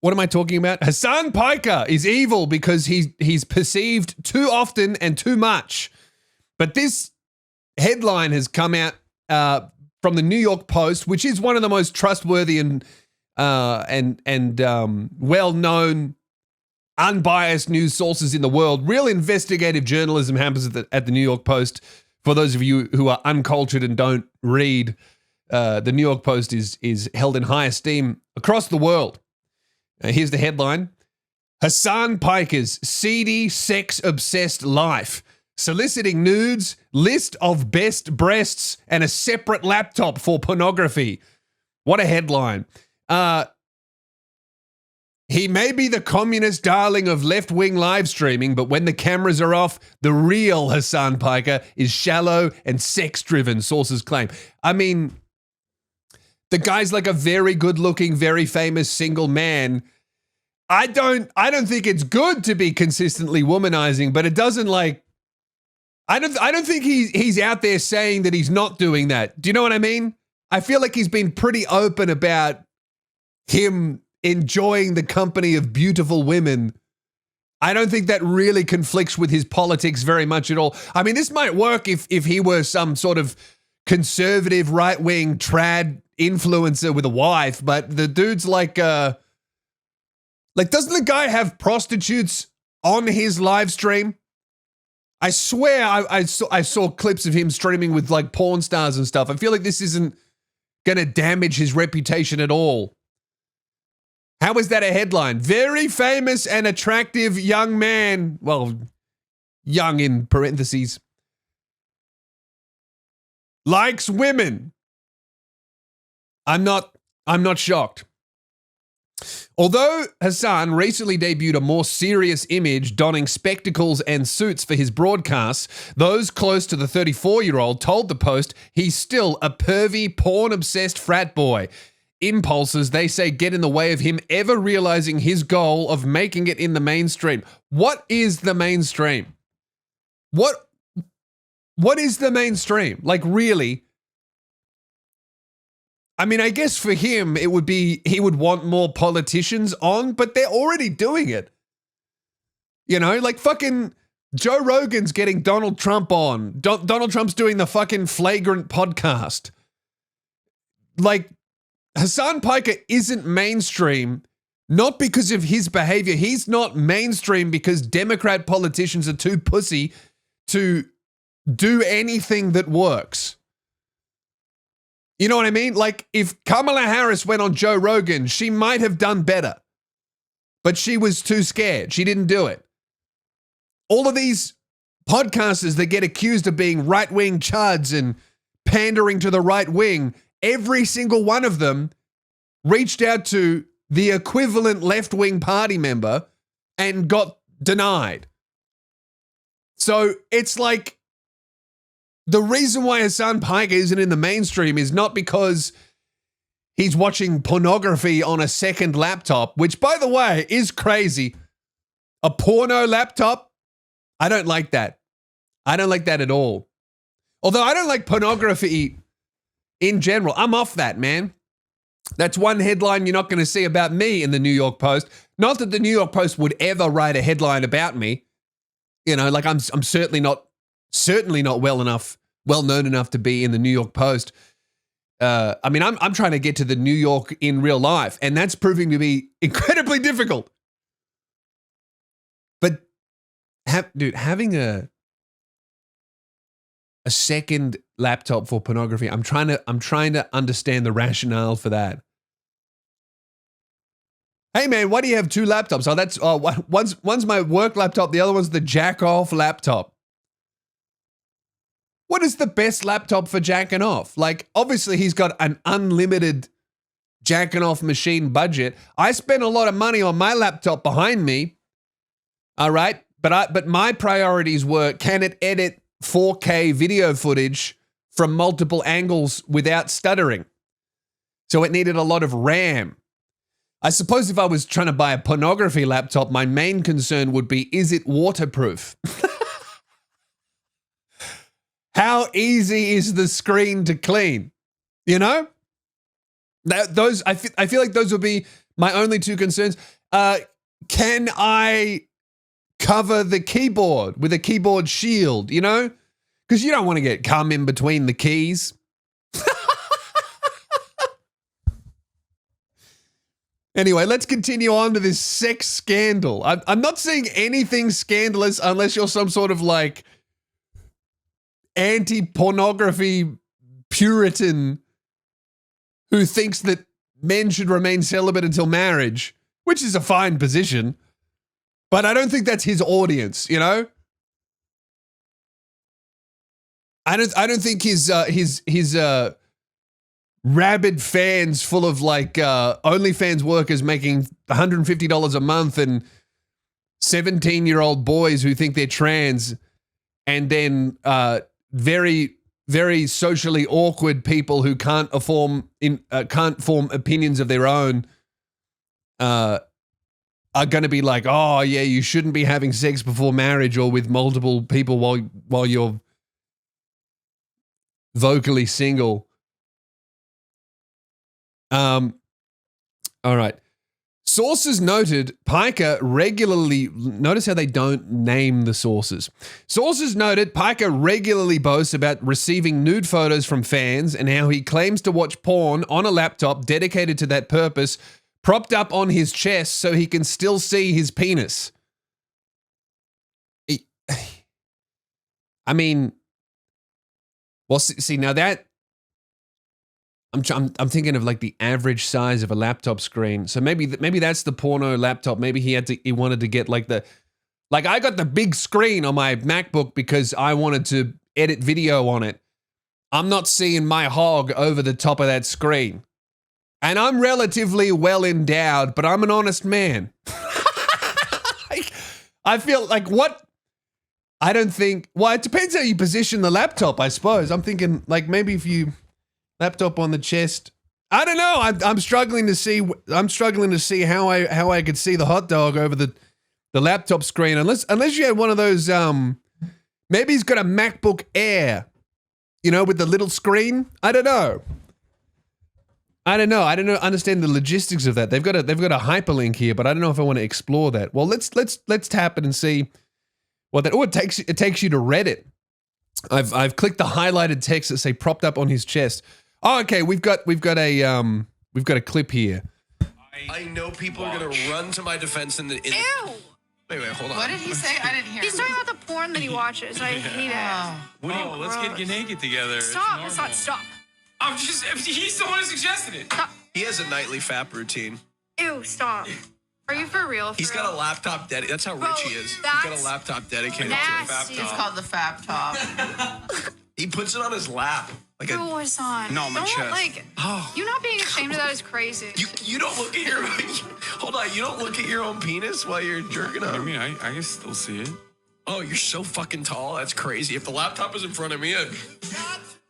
What am I talking about? Hasan Piker is evil because he's perceived too often and too much. But this headline has come out from the New York Post, which is one of the most trustworthy and well-known, unbiased news sources in the world. Real investigative journalism happens at the New York Post. For those of you who are uncultured and don't read, the New York Post is held in high esteem across the world. Here's the headline. Hasan Piker's seedy, sex-obsessed life. Soliciting nudes, list of best breasts, and a separate laptop for pornography. What a headline. He may be the communist darling of left-wing live streaming, but when the cameras are off, the real Hasan Piker is shallow and sex-driven, sources claim. I mean, the guy's like a very good-looking, very famous single man. I don't think it's good to be consistently womanizing, but it doesn't like. I don't think he's out there saying that he's not doing that. Do you know what I mean? I feel like he's been pretty open about him enjoying the company of beautiful women. I don't think that really conflicts with his politics very much at all. I mean, this might work if he were some sort of conservative right-wing trad influencer with a wife, but the dude's like doesn't the guy have prostitutes on his live stream? I swear I saw clips of him streaming with like porn stars and stuff. I feel like this isn't going to damage his reputation at all. How is that a headline? Very famous and attractive young man. Well, young in parentheses. Likes women. I'm not shocked. Although Hasan recently debuted a more serious image, donning spectacles and suits for his broadcasts, those close to the 34-year-old told the Post he's still a pervy, porn-obsessed frat boy. Impulses, they say, get in the way of him ever realizing his goal of making it in the mainstream. What is the mainstream? What is the mainstream? Like, really? I mean, I guess for him, it would be, he would want more politicians on, but they're already doing it. You know, like fucking Joe Rogan's getting Donald Trump on. Donald Trump's doing the fucking Flagrant podcast. Like, Hasan Piker isn't mainstream, not because of his behavior. He's not mainstream because Democrat politicians are too pussy to do anything that works. You know what I mean? Like, if Kamala Harris went on Joe Rogan, she might have done better. But she was too scared. She didn't do it. All of these podcasters that get accused of being right-wing chuds and pandering to the right wing, every single one of them reached out to the equivalent left-wing party member and got denied. So it's like, the reason why Hasan Piker isn't in the mainstream is not because he's watching pornography on a second laptop, which, by the way, is crazy. A porno laptop? I don't like that. I don't like that at all. Although I don't like pornography in general. I'm off that, man. That's one headline you're not going to see about me in the New York Post. Not that the New York Post would ever write a headline about me. You know, like I'm certainly not well known enough to be in the New York Post. I mean, I'm trying to get to the New York in real life, and that's proving to be incredibly difficult. But, having a second laptop for pornography, I'm trying to understand the rationale for that. Hey man, why do you have two laptops? Oh, that's one's my work laptop, the other one's the jack off laptop. What is the best laptop for jacking off? Like, obviously he's got an unlimited jacking off machine budget. I spent a lot of money on my laptop behind me. All right. But my priorities were, can it edit 4K video footage from multiple angles without stuttering? So it needed a lot of RAM. I suppose if I was trying to buy a pornography laptop, my main concern would be, is it waterproof? How easy is the screen to clean? You know? I feel like those would be My only two concerns, can I cover the keyboard with a keyboard shield, you know? Because you don't want to get cum in between the keys. Anyway, let's continue on to this sex scandal. I'm not seeing anything scandalous unless you're some sort of like anti-pornography Puritan who thinks that men should remain celibate until marriage, which is a fine position. But I don't think that's his audience, you know? I don't think his rabid fans full of like OnlyFans workers making $150 a month and 17-year-old boys who think they're trans, and then very, very socially awkward people who can't form opinions of their own are going to be like, oh yeah, you shouldn't be having sex before marriage or with multiple people while you're vocally single. All right. Sources noted Piker regularly, notice how they don't name the sources. Sources noted Piker regularly boasts about receiving nude photos from fans and how he claims to watch porn on a laptop dedicated to that purpose, propped up on his chest so he can still see his penis. I mean, well, see now that I'm thinking of like the average size of a laptop screen. So maybe that's the porno laptop. Maybe he wanted to get like I got the big screen on my MacBook because I wanted to edit video on it. I'm not seeing my hog over the top of that screen. And I'm relatively well endowed, but I'm an honest man. I feel like what? I don't think, well, it depends how you position the laptop, I suppose. I'm thinking like maybe if you laptop on the chest. I don't know. I'm struggling to see. I'm struggling to see how I could see the hot dog over the laptop screen. Unless you had one of those. Maybe he's got a MacBook Air, you know, with the little screen. I don't know. I don't understand the logistics of that. They've got a hyperlink here, but I don't know if I want to explore that. Well, let's tap it and see what that. Oh, it takes you to Reddit. I've clicked the highlighted text that say propped up on his chest. Oh, okay. We've got a clip here. I know people are gonna run to my defense in the. Ew! Wait, hold on. What did he say? I didn't hear. He's talking about the porn that he watches. I hate it. Let's get naked together. Stop. I'm just. He's the one who suggested it. Stop. He has a nightly fap routine. Ew! Stop. Are you for real? He's got a laptop dedicated. That's how rich he is. He's got a laptop dedicated to a fap It's top. called the fap top. He puts it on his lap. Like Who was on? No, my chest. Like, you not being ashamed of that is crazy. You don't look at your hold on. You don't look at your own penis while you're jerking off. I mean, I can still see it. Oh, you're so fucking tall. That's crazy. If the laptop was in front of me, I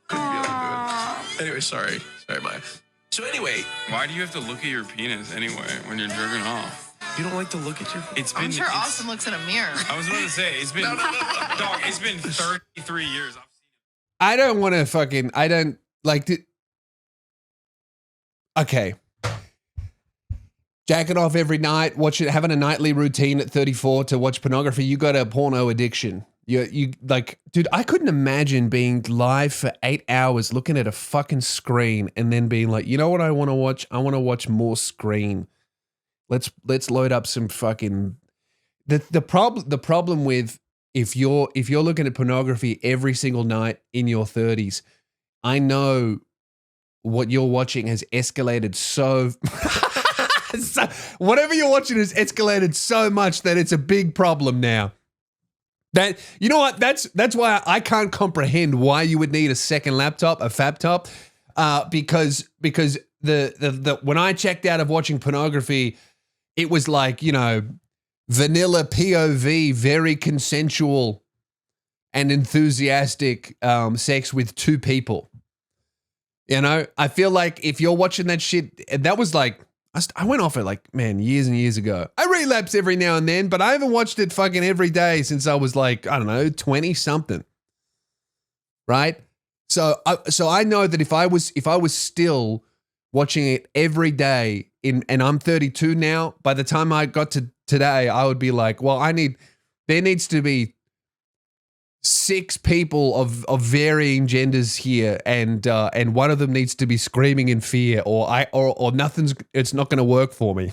couldn't be able to do it. Anyway, sorry, Maya. So anyway, Why do you have to look at your penis anyway when you're jerking off? you don't like to look at your. I'm sure Austin looks in a mirror. I was about to say it's been dog. It's been 33 years. I don't want to fucking. I don't like to. Okay. Jacking off every night, having a nightly routine at 34 to watch pornography. You got a porno addiction. You like, dude. I couldn't imagine being live for 8 hours looking at a fucking screen and then being like, you know what I want to watch? I want to watch more screen. Let's load up some fucking. The problem with if you're looking at pornography every single night in your 30s, I know what you're watching has escalated so. So whatever you're watching has escalated so much that it's a big problem now. That, you know what? That's why I can't comprehend why you would need a second laptop, a fap top, because the when I checked out of watching pornography, it was like, you know, vanilla POV, very consensual and enthusiastic sex with two people. You know, I feel like if you're watching that shit, that was like. I went off it like, man, years and years ago. I relapse every now and then, but I haven't watched it fucking every day since I was like, I don't know, 20 something. Right? So I know that if I was still watching it every day and I'm 32 now, by the time I got to today, I would be like, well, there needs to be 6 people of varying genders here, and one of them needs to be screaming in fear, or nothing's, it's not going to work for me.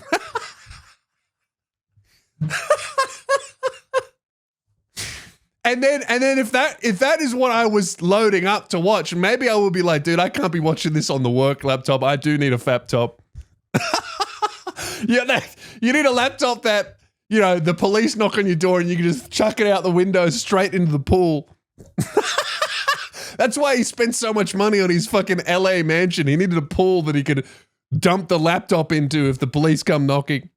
And then if that is what I was loading up to watch, maybe I will be like, dude, I can't be watching this on the work laptop. I do need a laptop. Yeah, you need a laptop that, you know, the police knock on your door and you can just chuck it out the window straight into the pool. That's why he spent so much money on his fucking LA mansion. He needed a pool that he could dump the laptop into if the police come knocking.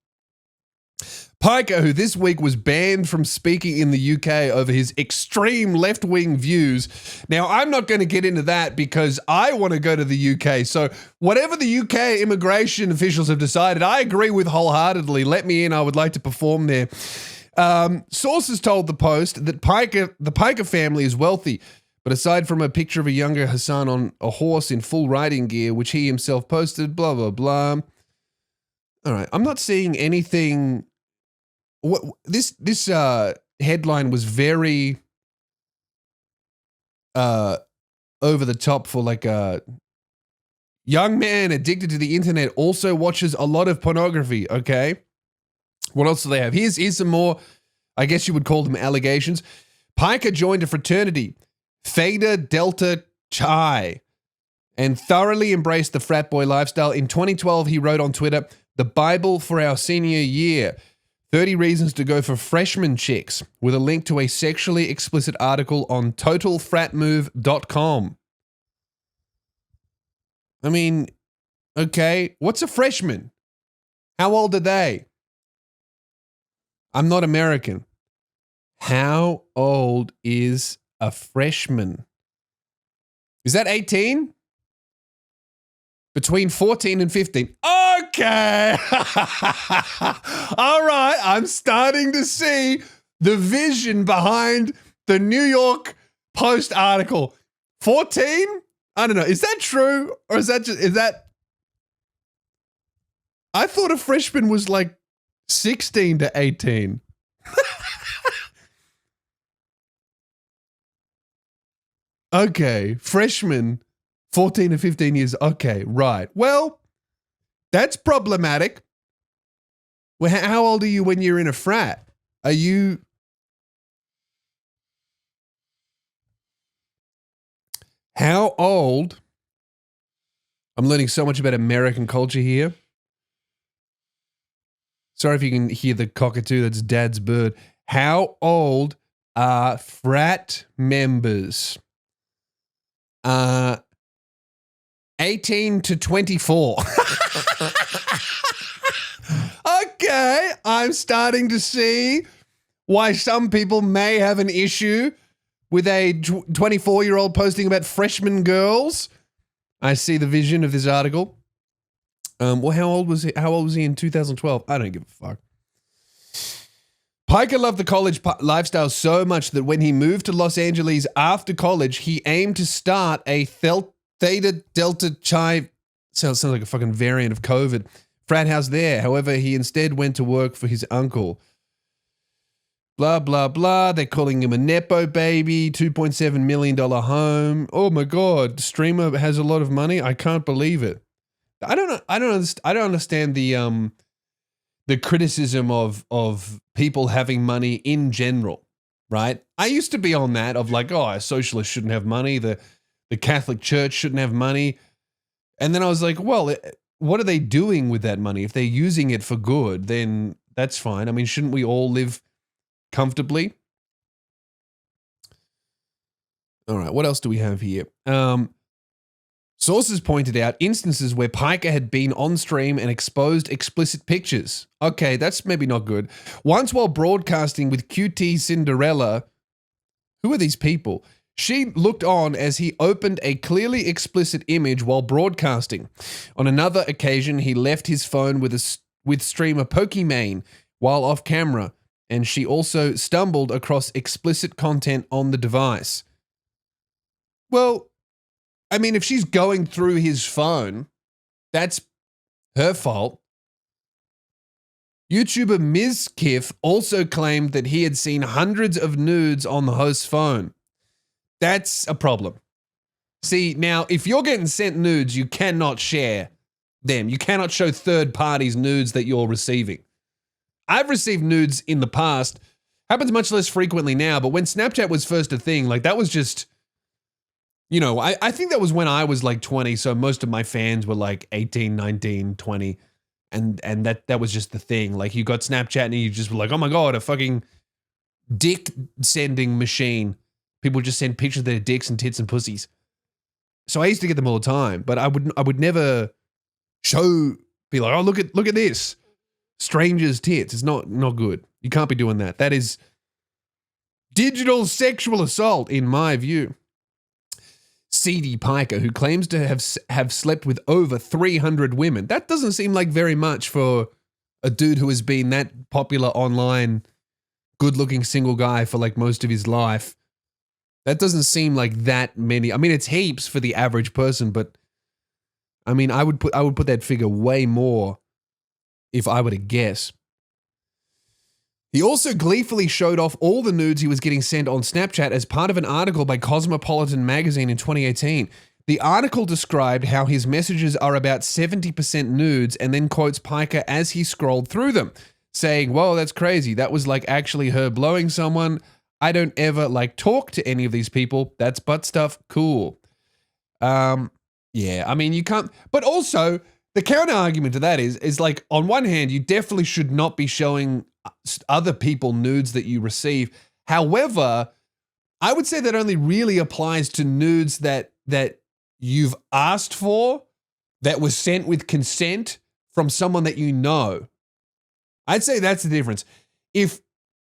Piker, who this week was banned from speaking in the UK over his extreme left-wing views. Now, I'm not going to get into that because I want to go to the UK. So whatever the UK immigration officials have decided, I agree with wholeheartedly. Let me in. I would like to perform there. Sources told the Post that the Piker family is wealthy. But aside from a picture of a younger Hasan on a horse in full riding gear, which he himself posted, blah, blah, blah. All right. I'm not seeing anything... This headline was very over the top for like a young man addicted to the internet also watches a lot of pornography. Okay, what else do they have? Here's some more. I guess you would call them allegations. Piker joined a fraternity, Theta Delta Chi, and thoroughly embraced the frat boy lifestyle. In 2012, he wrote on Twitter, "The Bible for our senior year. 30 reasons to go for freshman chicks," with a link to a sexually explicit article on totalfratmove.com. I mean, okay, what's a freshman? How old are they? I'm not American. How old is a freshman? Is that 18? Between 14 and 15. Okay. All right. I'm starting to see the vision behind the New York Post article. 14? I don't know. Is that true? Or is that? I thought a freshman was like 16 to 18. Okay. Freshman. 14 to 15 years. Okay, right. Well, that's problematic. Well, how old are you when you're in a frat? Are you... How old... I'm learning so much about American culture here. Sorry if you can hear the cockatoo. That's Dad's bird. How old are frat members? 18 to 24. Okay, I'm starting to see why some people may have an issue with a 24-year-old posting about freshman girls. I see the vision of this article. Well, how old was he? How old was he in 2012? I don't give a fuck. Piker loved the college lifestyle so much that when he moved to Los Angeles after college, he aimed to start a Theta Delta Chi, sounds like a fucking variant of COVID, frat house there. However, he instead went to work for his uncle. Blah, blah, blah. They're calling him a Nepo baby, $2.7 million home. Oh my God, streamer has a lot of money. I can't believe it. I don't understand the criticism of people having money in general, right? I used to be on that of like, oh, a socialist shouldn't have money. The Catholic Church shouldn't have money. And then I was like, well, what are they doing with that money? If they're using it for good, then that's fine. I mean, shouldn't we all live comfortably? All right, what else do we have here? Sources pointed out instances where Piker had been on stream and exposed explicit pictures. Okay, that's maybe not good. Once while broadcasting with QT Cinderella, who are these people? She looked on as he opened a clearly explicit image while broadcasting. On another occasion, he left his phone with streamer Pokimane while off camera, and she also stumbled across explicit content on the device. Well, I mean, if she's going through his phone, that's her fault. YouTuber Mizkif also claimed that he had seen hundreds of nudes on the host's phone. That's a problem. See, now, if you're getting sent nudes, you cannot share them. You cannot show third parties nudes that you're receiving. I've received nudes in the past. Happens much less frequently now, but when Snapchat was first a thing, like that was just, you know, I think that was when I was like 20, so most of my fans were like 18, 19, 20, and that was just the thing. Like you got Snapchat and you just were like, oh my God, a fucking dick sending machine. People just send pictures of their dicks and tits and pussies. So I used to get them all the time, but I would never be like, oh, look at this. Strangers' tits. It's not good. You can't be doing that. That is digital sexual assault, in my view. CD Piker, who claims to have slept with over 300 women. That doesn't seem like very much for a dude who has been that popular online, good-looking single guy for like most of his life. That doesn't seem like that many. I mean, it's heaps for the average person, but I mean, I would put that figure way more if I were to guess. He also gleefully showed off all the nudes he was getting sent on Snapchat as part of an article by Cosmopolitan magazine in 2018. The article described how his messages are about 70% nudes and then quotes Piker as he scrolled through them, saying, whoa, that's crazy. That was like actually her blowing someone. I don't ever like talk to any of these people. That's butt stuff. Cool. Yeah, I mean, you can't, but also the counter argument to that is like, on one hand, you definitely should not be showing other people nudes that you receive. However, I would say that only really applies to nudes that you've asked for, that was sent with consent from someone that you know. I'd say that's the difference. If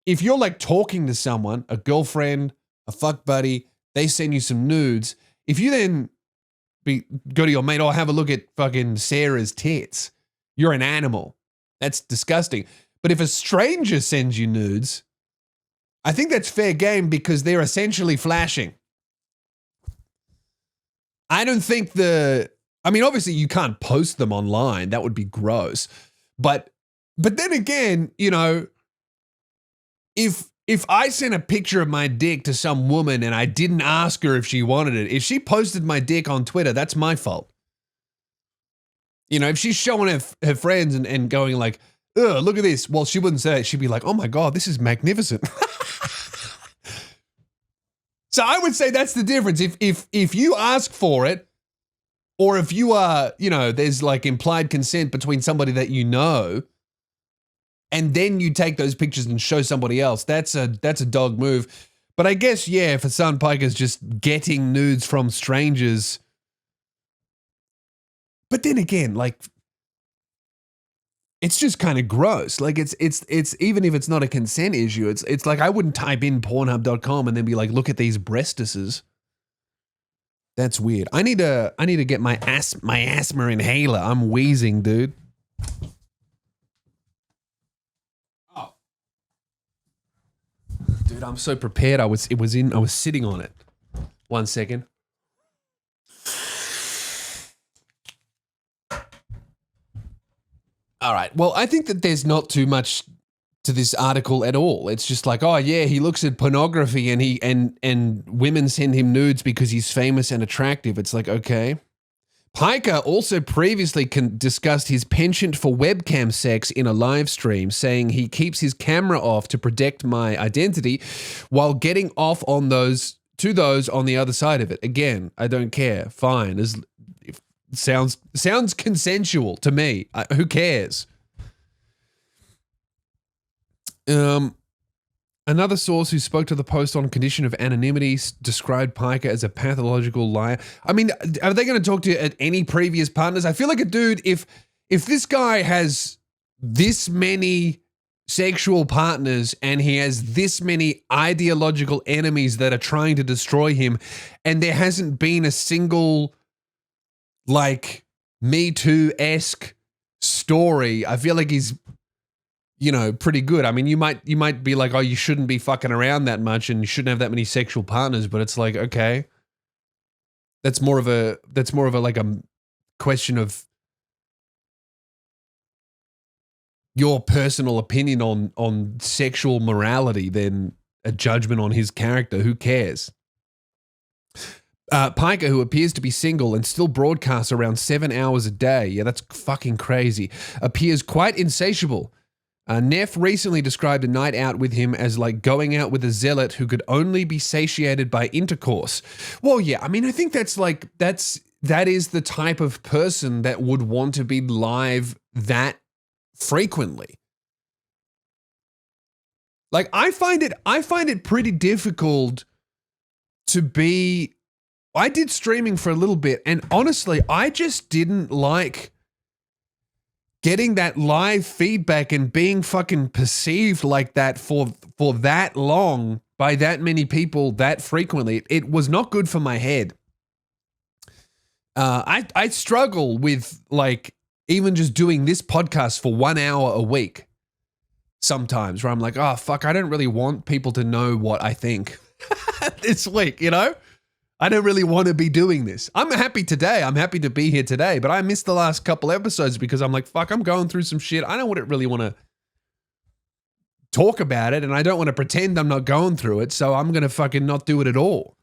you're like talking to someone, a girlfriend, a fuck buddy, they send you some nudes, if you then go to your mate, oh, have a look at fucking Sarah's tits, you're an animal. That's disgusting. But if a stranger sends you nudes, I think that's fair game because they're essentially flashing. I don't think I mean, obviously you can't post them online. That would be gross. But then again, you know, if I sent a picture of my dick to some woman and I didn't ask her if she wanted it, if she posted my dick on Twitter, that's my fault. You know, if she's showing her friends and going like, ugh, look at this. Well, she wouldn't say it. She'd be like, oh my God, this is magnificent. So I would say that's the difference. If you ask for it, or if you are, you know, there's like implied consent between somebody that you know, and then you take those pictures and show somebody else, that's a dog move. But I guess, yeah, if Hasan Piker's just getting nudes from strangers. But then again, like, it's just kind of gross. Like it's even if it's not a consent issue, it's like I wouldn't type in pornhub.com and then be like, look at these breastises. That's weird. I need to get my asthma inhaler. I'm wheezing, dude. Oh. Dude, I'm so prepared. I was sitting on it. 1 second. All right. Well, I think that there's not too much to this article at all. It's just like, oh yeah, he looks at pornography and women send him nudes because he's famous and attractive. It's like, okay. Piker also previously discussed his penchant for webcam sex in a live stream, saying he keeps his camera off to protect my identity while getting off on those on the other side of it. Again, I don't care. Fine. Sounds consensual to me. Who cares? Another source who spoke to the Post on condition of anonymity described Piker as a pathological liar. I mean, are they going to talk to any previous partners? I feel like a dude, if this guy has this many sexual partners and he has this many ideological enemies that are trying to destroy him, and there hasn't been a single like Me Too-esque story, I feel like he's, you know, pretty good. I mean, you might be like, oh, you shouldn't be fucking around that much and you shouldn't have that many sexual partners, but it's like, okay. That's more of a like a question of your personal opinion on sexual morality than a judgment on his character. Who cares? Piker, who appears to be single and still broadcasts around 7 hours a day, yeah, that's fucking crazy, appears quite insatiable. Neff recently described a night out with him as like going out with a zealot who could only be satiated by intercourse. Well, yeah, I mean, I think that is the type of person that would want to be live that frequently. Like, I find it pretty difficult to be. I did streaming for a little bit, and honestly, I just didn't like getting that live feedback and being fucking perceived like that for that long by that many people that frequently. It was not good for my head. I struggle with like even just doing this podcast for 1 hour a week sometimes, where I'm like, oh fuck, I don't really want people to know what I think this week, you know? I don't really want to be doing this. I'm happy today. I'm happy to be here today, but I missed the last couple episodes because I'm like, fuck, I'm going through some shit. I don't really want to talk about it, and I don't want to pretend I'm not going through it, so I'm going to fucking not do it at all.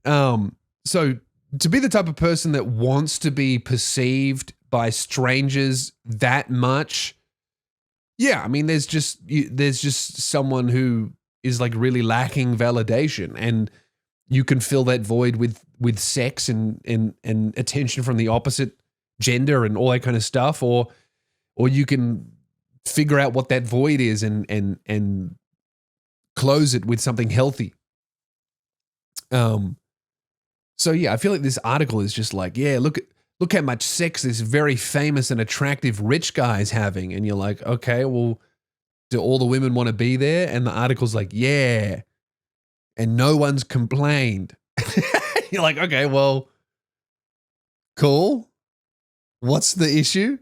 So to be the type of person that wants to be perceived by strangers that much, yeah, I mean, there's just someone who is like really lacking validation, and you can fill that void with sex and attention from the opposite gender and all that kind of stuff, or you can figure out what that void is and close it with something healthy. So yeah, I feel like this article is just like, yeah, look how much sex this very famous and attractive rich guy is having, and you're like, okay, well, do all the women want to be there? And the article's like, yeah. And no one's complained. You're like, okay, well, cool. What's the issue?